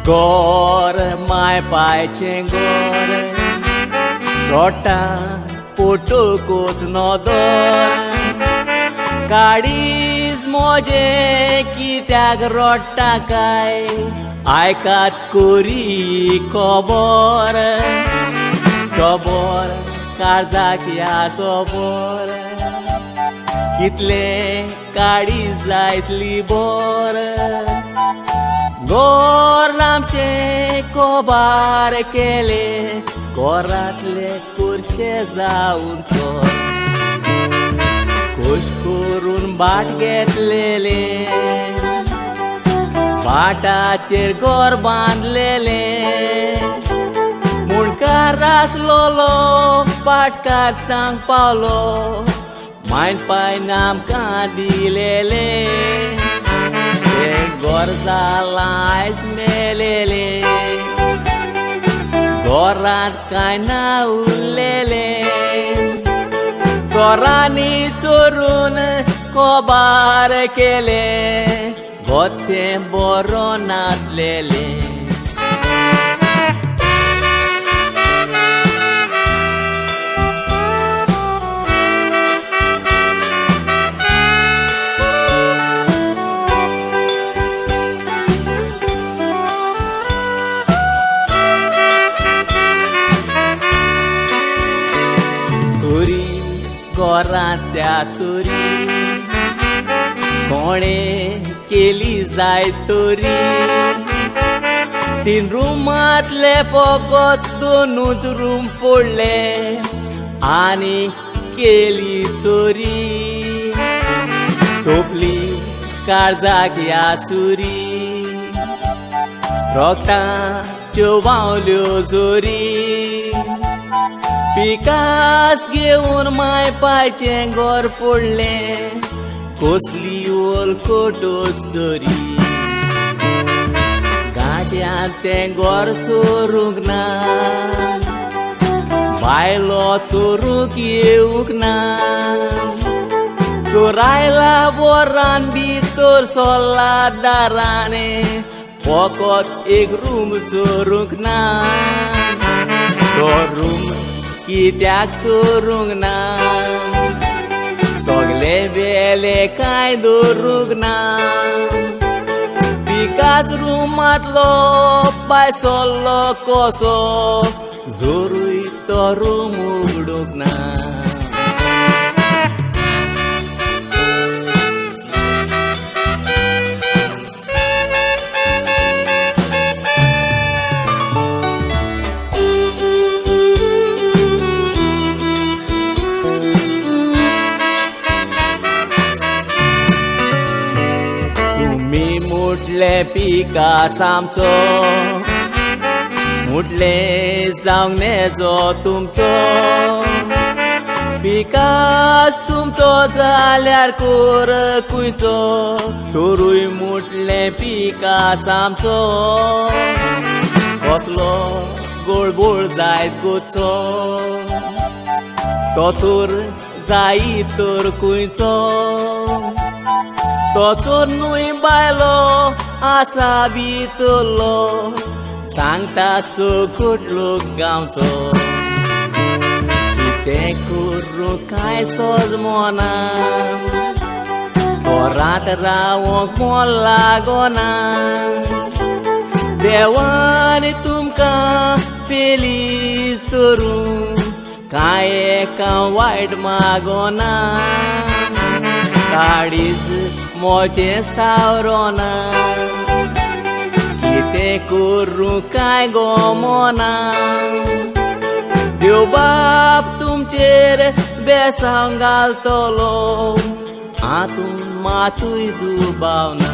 गोर माय पायचें गोर रोटा पोटोकूच नोदोर काडीज मोजे कित्याक रोडटा काय आयकात कोरी खबर खबर काळजाक ह्या सोबोर कितले काडीज जायतली बोर गोर आमचे कोबार केले गोरातले कुर्चे जाऊन चोर खुश करून बाट घेतलेले बाटाचेर गोर बांदलेले मुणकार आसलोलो पाटकार सांग पावलो मायन पाय आमकां दिलेले गोर जाला आयज मेलेले गोरांत कांय ना उरलेले चोरांनी चोरून कोबार केले गोते बरो नासलेले गोरांत्या चोरी कोणे केली जाय तोरी 3 रुमांतले फकत 2च रूम फोडले आनी केली चोरी तोपली काळजाक ह्या चोरी रोगटाच्यो बावल्यो चोरी पिकास घेऊन माय पायचें गोर फोडले कसली ओल कोटोस दोरी गाड्यांत तें गोर चोरूंक ना बायलो चोरूंक येवंक ना चोरायला बोरान भितर सोल्ला दाराने फकत 1 रूम चोरूंक ना तो रूम कित्याक चोरूंक ना सोगले बेले कांय दवरूंक ना पिकाच रुमांतलो पाय सोल्लो कसो जोरूय तो रूम उगडूंक ना मुटले पिकास आमचो मुटले जावंक नेजो तुमचो पिकास तुमचो जाल्यार कोर कुयचो चोरूय मुटले पिकास आमचो कसलो गोळबोळ जायत गोचो तो चोर जायी तर कुयचो तो चोर न्हूय बायलो आसा भितरलो सांगता सगळो लोक गांवचो कितें करूं कांय सोजमोना घरांत रावंक मोल लागोना देवान तुमकां फेलीच धरूं कांय एका वायट मागोना काडीज मोचे सावरोना कितें करूं कांय गोमोना देव बाप तुमचेर बेसांव घालतलो हातून मातूय दुबावना